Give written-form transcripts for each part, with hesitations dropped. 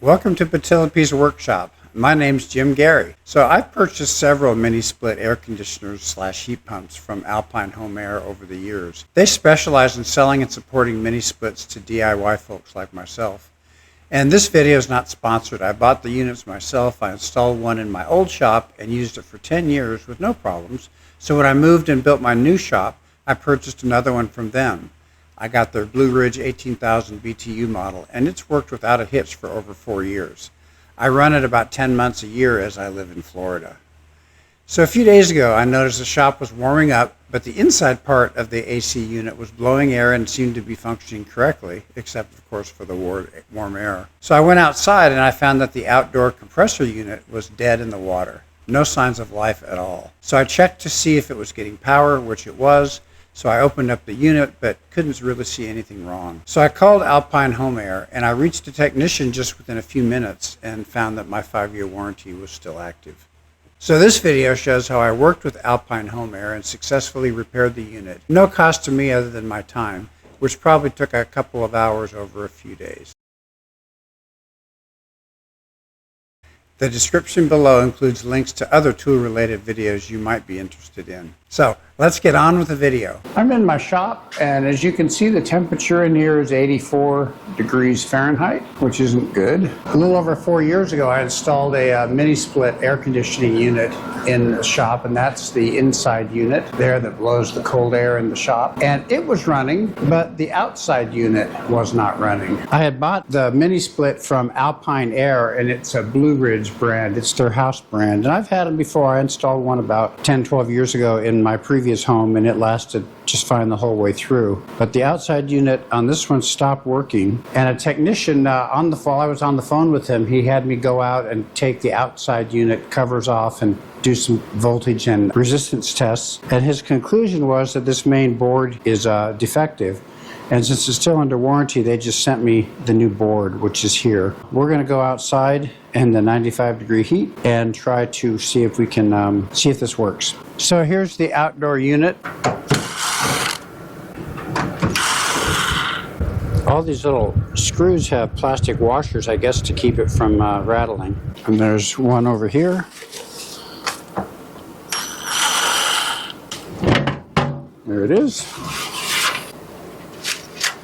Welcome to P32's workshop. My name's Jim Gary. So I've purchased several mini-split air conditioners / heat pumps from Alpine Home Air over the years. They specialize in selling and supporting mini-splits to DIY folks like myself. And this video is not sponsored. I bought the units myself. I installed one in my old shop and used it for 10 years with no problems. So when I moved and built my new shop, I purchased another one from them. I got their Blueridge 18,000 BTU model, and it's worked without a hitch for over 4 years. I run it about 10 months a year as I live in Florida. So a few days ago, I noticed the shop was warming up, but the inside part of the AC unit was blowing air and seemed to be functioning correctly, except of course for the warm air. So I went outside and I found that the outdoor compressor unit was dead in the water. No signs of life at all. So I checked to see if it was getting power, which it was. So I opened up the unit, but couldn't really see anything wrong. So I called Alpine Home Air, and I reached a technician just within a few minutes and found that my 5-year warranty was still active. So this video shows how I worked with Alpine Home Air and successfully repaired the unit. No cost to me other than my time, which probably took a couple of hours over a few days. The description below includes links to other tool-related videos you might be interested in. So let's get on with the video. I'm in my shop, and as you can see, the temperature in here is 84 degrees Fahrenheit, which isn't good. A little over 4 years ago, I installed a mini-split air conditioning unit in the shop, and that's the inside unit there that blows the cold air in the shop. And it was running, but the outside unit was not running. I had bought the mini-split from Alpine Air, and it's a Blueridge brand. It's their house brand. And I've had them before. I installed one about 10, 12 years ago in my previous home, and it lasted just fine the whole way through. But the outside unit on this one stopped working, and a technician on the phone, I was on the phone with him, he had me go out and take the outside unit covers off and do some voltage and resistance tests. And his conclusion was that this main board is defective. And since it's still under warranty, they just sent me the new board, which is here. We're going to go outside in the 95-degree heat and try to see if we can see if this works. So here's the outdoor unit. All these little screws have plastic washers, I guess, to keep it from rattling. And there's one over here. There it is.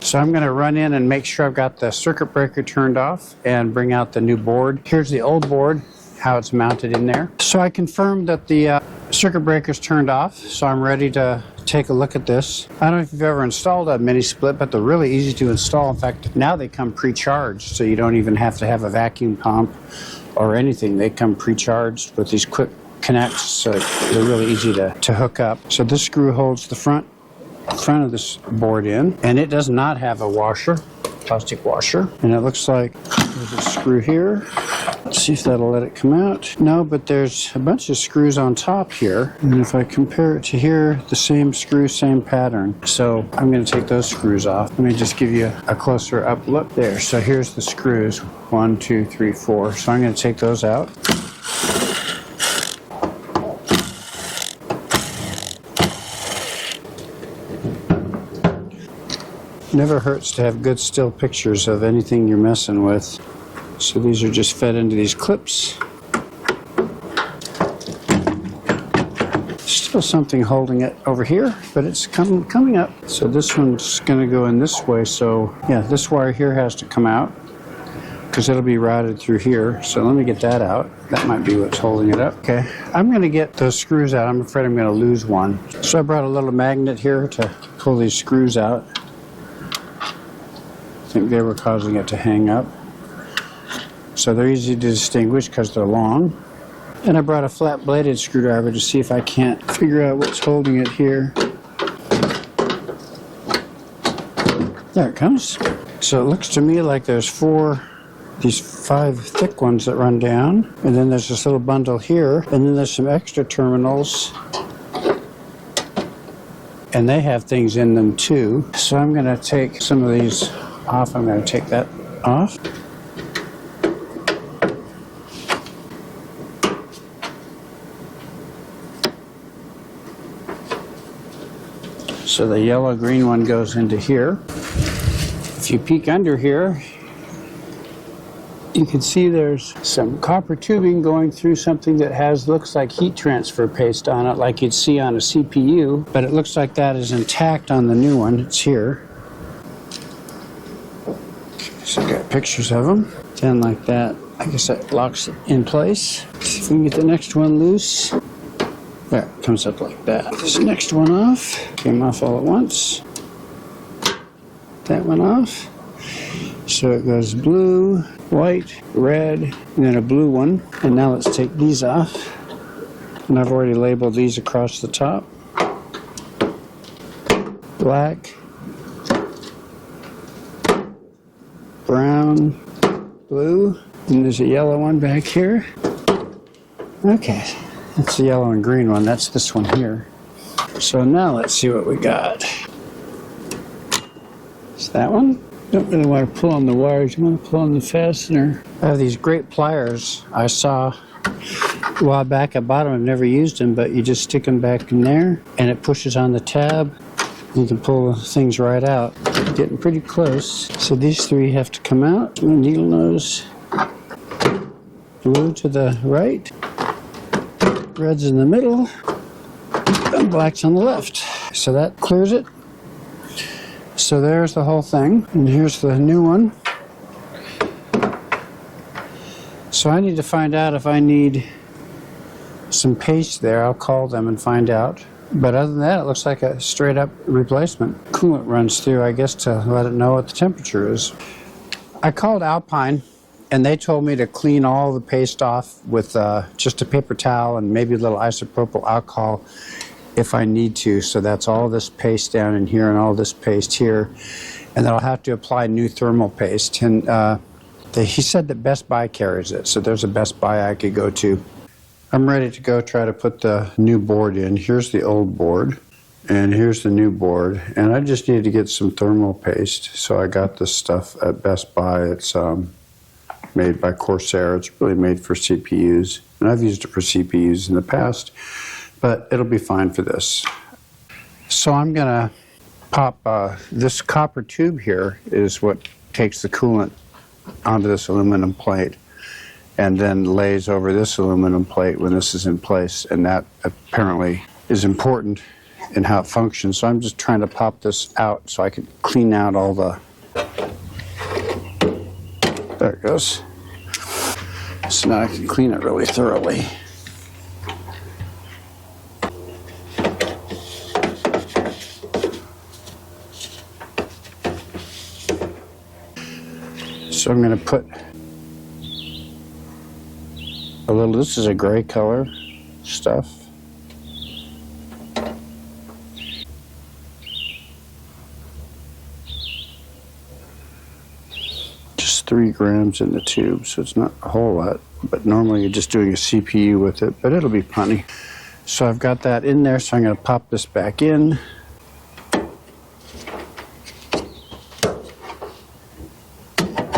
So I'm going to run in and make sure I've got the circuit breaker turned off and bring out the new board. Here's the old board, how it's mounted in there. So I confirmed that the circuit breaker's turned off, so I'm ready to take a look at this. I don't know if you've ever installed a mini split, but they're really easy to install. In fact, now they come pre-charged, so you don't even have to have a vacuum pump or anything. They come pre-charged with these quick connects, so they're really easy to hook up. So this screw holds the front of this board in, and it does not have a washer, plastic washer. And it looks like there's a screw here. Let's see if that'll let it come out. No, but there's a bunch of screws on top here. And if I compare it to here, the same screw, same pattern. So I'm going to take those screws off. Let me just give you a closer up look there. So here's the screws, 1, 2, 3, 4. So I'm going to take those out. Never hurts to have good still pictures of anything you're messing with. So these are just fed into these clips. Still something holding it over here, but it's coming up. So this one's going to go in this way. So yeah, this wire here has to come out because it'll be routed through here. So let me get that out. That might be what's holding it up. Okay, I'm going to get those screws out. I'm afraid I'm going to lose one. So I brought a little magnet here to pull these screws out. I think they were causing it to hang up. So they're easy to distinguish because they're long. And I brought a flat bladed screwdriver to see if I can't figure out what's holding it here. There it comes. So it looks to me like there's these 5 thick ones that run down. And then there's this little bundle here. And then there's some extra terminals. And they have things in them too. So I'm going to take some of these off. I'm going to take that off. So the yellow-green one goes into here. If you peek under here, You can see there's some copper tubing going through something that looks like heat transfer paste on it, like you'd see on a CPU, but it looks like that is intact on the new one. It's here. So I got pictures of them. Then like that, I guess that locks it in place. See if we can get the next one loose. There, it comes up like that. This next one off. Came off all at once. That one off. So it goes blue, white, red, and then a blue one. And now let's take these off. And I've already labeled these across the top. Black, brown, blue, and there's a yellow one back here. Okay, that's the yellow and green one. That's this one here. So now let's see what we got. It's that one. Don't really want to pull on the wires. You want to pull on the fastener. I have these great pliers I saw a while back. I bought them. I've never used them, but you just stick them back in there, and it pushes on the tab. You can pull things right out. Getting pretty close. So these three have to come out. Needle nose. Blue to the right. Red's in the middle. And black's on the left. So that clears it. So there's the whole thing. And here's the new one. So I need to find out if I need some paste there. I'll call them and find out. But other than that, it looks like a straight up replacement. Coolant runs through, I guess, to let it know what the temperature is. I called Alpine, and they told me to clean all the paste off with just a paper towel and maybe a little isopropyl alcohol if I need to. So that's all this paste down in here and all this paste here. And then I'll have to apply new thermal paste. And he said that Best Buy carries it, so there's a Best Buy I could go to. I'm ready to go try to put the new board in. Here's the old board, and here's the new board. And I just need to get some thermal paste. So I got this stuff at Best Buy. It's made by Corsair. It's really made for CPUs. And I've used it for CPUs in the past, but it'll be fine for this. So I'm gonna pop, this copper tube here is what takes the coolant onto this aluminum plate, and then lays over this aluminum plate when this is in place, and that apparently is important in how it functions. So I'm just trying to pop this out so I can clean out all the... There it goes. So now I can clean it really thoroughly. So I'm going to put a little, this is a gray color stuff. Just 3 grams in the tube, so it's not a whole lot, but normally you're just doing a CPU with it, but it'll be plenty. So I've got that in there, so I'm going to pop this back in.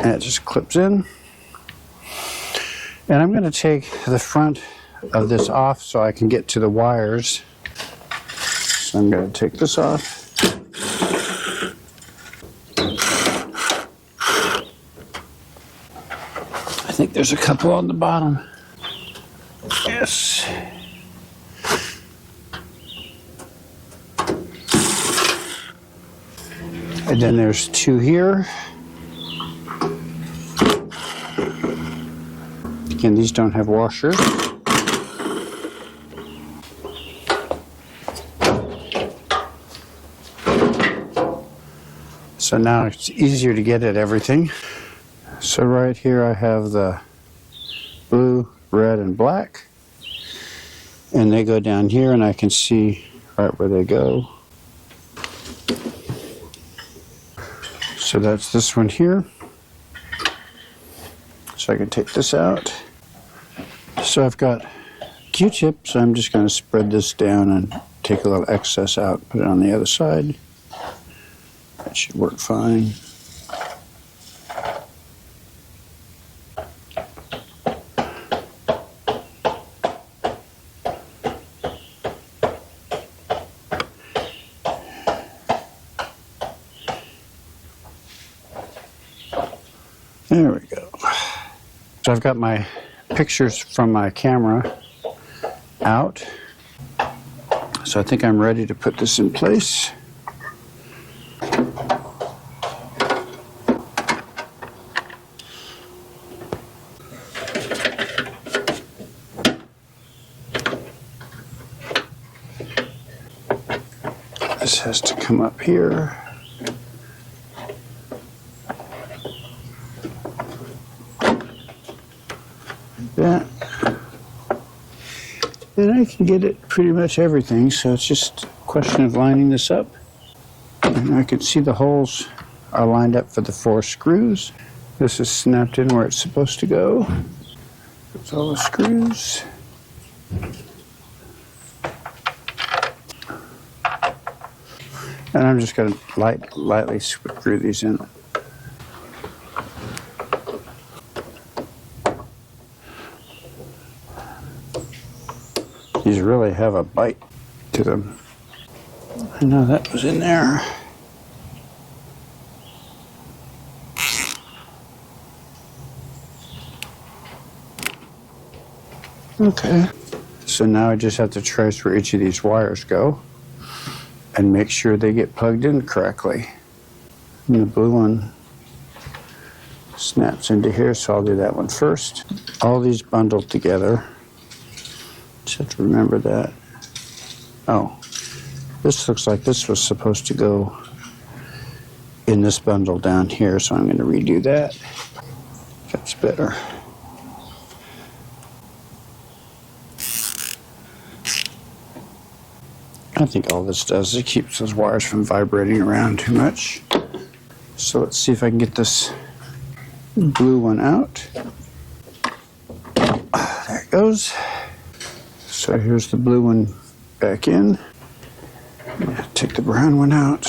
And it just clips in. And I'm going to take the front of this off so I can get to the wires. So I'm going to take this off. I think there's a couple on the bottom. Yes. And then there's 2 here. Again, these don't have washers. So now it's easier to get at everything. So right here I have the blue, red, and black. And they go down here, and I can see right where they go. So that's this one here. So I can take this out. So I've got Q-tips. I'm just going to spread this down and take a little excess out, put it on the other side. That should work fine. There we go. So I've got my pictures from my camera out. So I think I'm ready to put this in place. This has to come up here. That. And I can get it pretty much everything, so it's just a question of lining this up. And I can see the holes are lined up for the 4 screws. This is snapped in where it's supposed to go. There's all the screws. And I'm just going to lightly screw these in. These really have a bite to them. I know that was in there. Okay. So now I just have to trace where each of these wires go and make sure they get plugged in correctly. And the blue one snaps into here, so I'll do that one first. All these bundled together. Just have to remember that. Oh, this looks like this was supposed to go in this bundle down here, so I'm going to redo that. That's better. I think all this does is it keeps those wires from vibrating around too much. So let's see if I can get this blue one out. There it goes. So here's the blue one back in. Take the brown one out.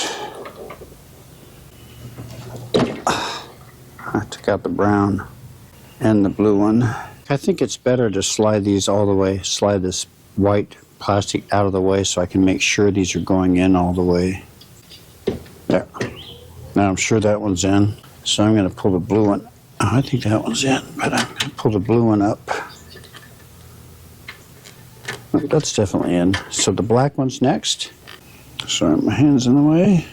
I took out the brown and the blue one. I think it's better to slide these all the way, slide this white plastic out of the way so I can make sure these are going in all the way. There. Now I'm sure that one's in. So I'm going to pull the blue one. Oh, I think that one's in, but I'm going to pull the blue one up. Oh, that's definitely in. So the black one's next. Sorry, my hand's in the way.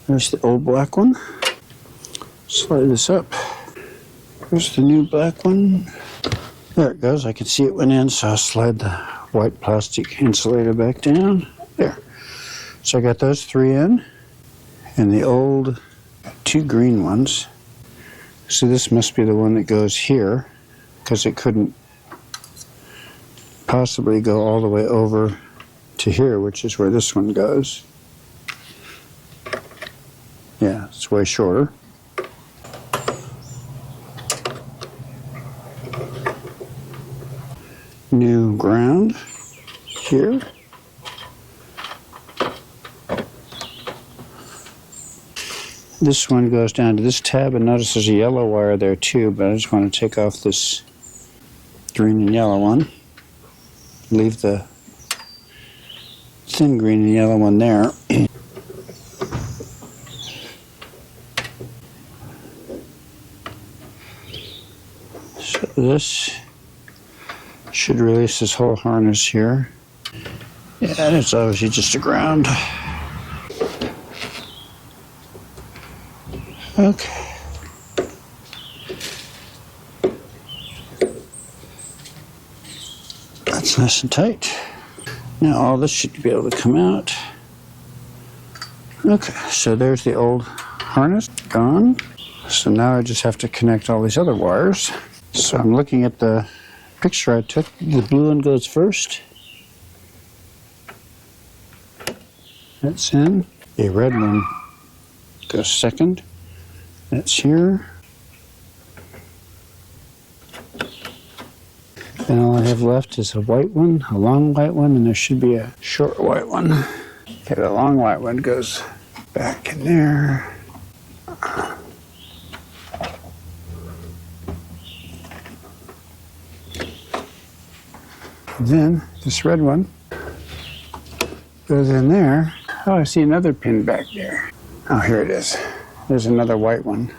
There's the old black one. Slide this up. Here's the new black one. There it goes. I can see it went in, so I'll slide the white plastic insulator back down. There. So I got those 3 in. And the old 2 green ones. So this must be the one that goes here, because it couldn't possibly go all the way over to here, which is where this one goes. Yeah, it's way shorter. New ground here. This one goes down to this tab, and notice there's a yellow wire there too, but I just want to take off this green and yellow one. Leave the thin green and yellow one there. So this should release this whole harness here. Yeah, and it's obviously just a ground. Okay. That's nice and tight. Now all this should be able to come out. Okay, so there's the old harness gone. So now I just have to connect all these other wires. So I'm looking at the picture I took. The blue one goes first. That's in. The red one goes second. That's here. And all I have left is a white one, a long white one, and there should be a short white one. Okay, the long white one goes back in there. Then this red one goes in there. Oh, I see another pin back there. Oh, here it is. There's another white one.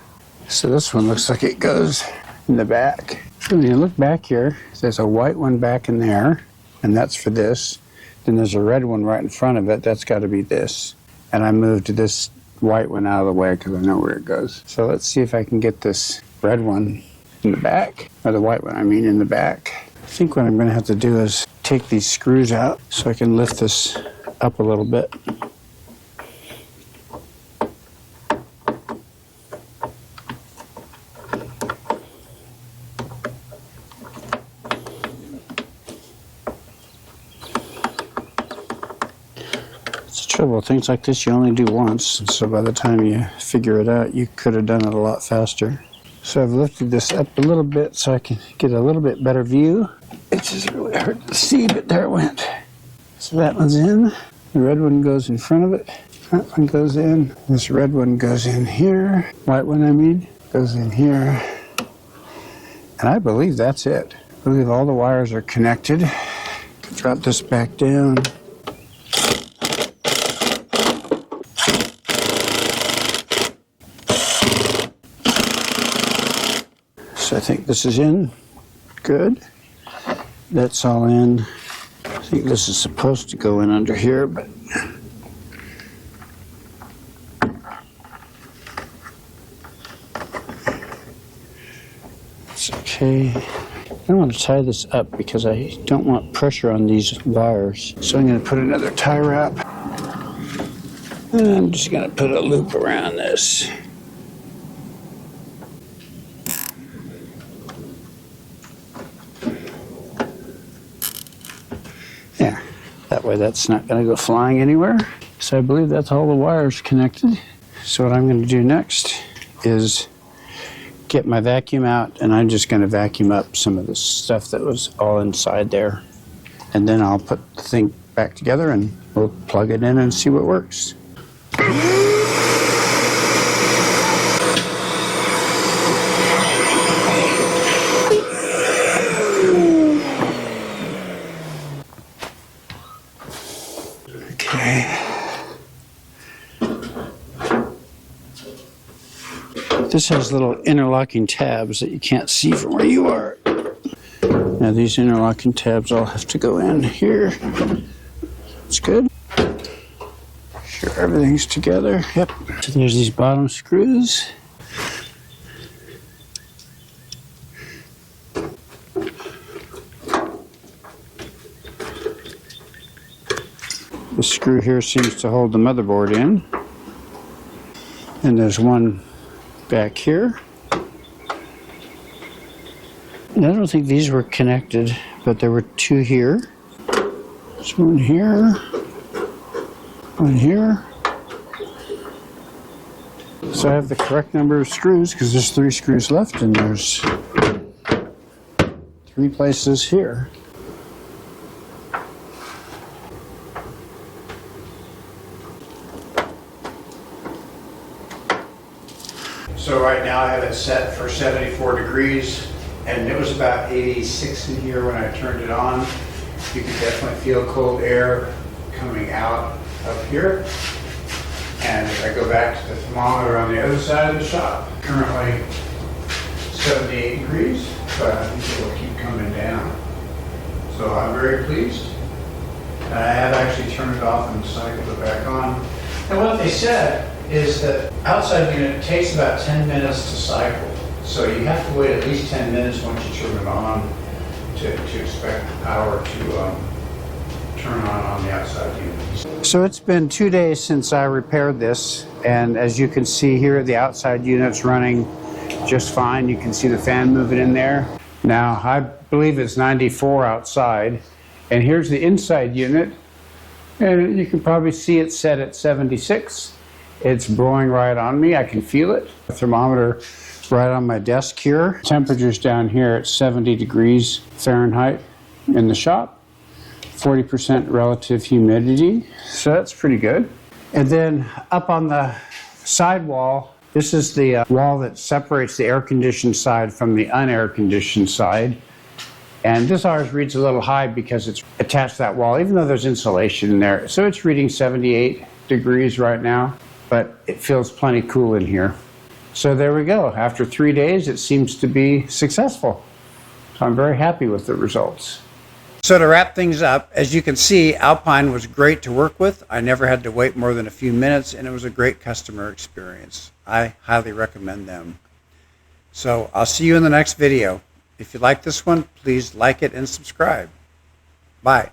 So this one looks like it goes in the back. So when you look back here, there's a white one back in there, and that's for this. Then there's a red one right in front of it. That's got to be this. And I moved this white one out of the way because I know where it goes. So let's see if I can get this red one in the back, or the white one, I mean, in the back. I think what I'm going to have to do is take these screws out so I can lift this up a little bit. Trouble, things like this you only do once, so by the time you figure it out, you could have done it a lot faster. So I've lifted this up a little bit so I can get a little bit better view. It's just really hard to see, but there it went. So that one's in. The red one goes in front of it. That one goes in. This red one goes in here. White one, I mean, goes in here. And I believe that's it. I believe all the wires are connected. Drop this back down. I think this is in. Good. That's all in. I think this is supposed to go in under here, but it's okay. I want to tie this up because I don't want pressure on these wires. So I'm going to put another tie wrap. And I'm just going to put a loop around this. That way that's not going to go flying anywhere. So I believe that's all the wires connected. So what I'm going to do next is get my vacuum out, and I'm just going to vacuum up some of the stuff that was all inside there. And then I'll put the thing back together and we'll plug it in and see what works. This has little interlocking tabs that you can't see from where you are. Now these interlocking tabs all have to go in here. That's good. Sure everything's together. Yep. So there's these bottom screws. The screw here seems to hold the motherboard in. And there's one back here. And I don't think these were connected, but there were two here. There's one here, one here. So I have the correct number of screws because there's 3 screws left and there's 3 places here. So right now I have it set for 74 degrees, and it was about 86 in here when I turned it on. You can definitely feel cold air coming out up here. And if I go back to the thermometer on the other side of the shop, currently 78 degrees, but I think it will keep coming down. So I'm very pleased. And I have actually turned it off and cycled it back on. And what they said is that outside unit takes about 10 minutes to cycle. So you have to wait at least 10 minutes once you turn it on to expect the power to turn on the outside unit. So it's been 2 days since I repaired this, and as you can see here, the outside unit's running just fine. You can see the fan moving in there. Now, I believe it's 94 outside, and here's the inside unit, and you can probably see it set at 76. It's blowing right on me. I can feel it. The thermometer right on my desk here. Temperature's down here at 70 degrees Fahrenheit in the shop. 40% relative humidity. So that's pretty good. And then up on the side wall, this is the wall that separates the air-conditioned side from the unair-conditioned side. And this ours reads a little high because it's attached to that wall, even though there's insulation in there. So it's reading 78 degrees right now, but it feels plenty cool in here. So there we go. After 3 days, it seems to be successful. So I'm very happy with the results. So to wrap things up, as you can see, Alpine was great to work with. I never had to wait more than a few minutes, and it was a great customer experience. I highly recommend them. So I'll see you in the next video. If you like this one, please like it and subscribe. Bye.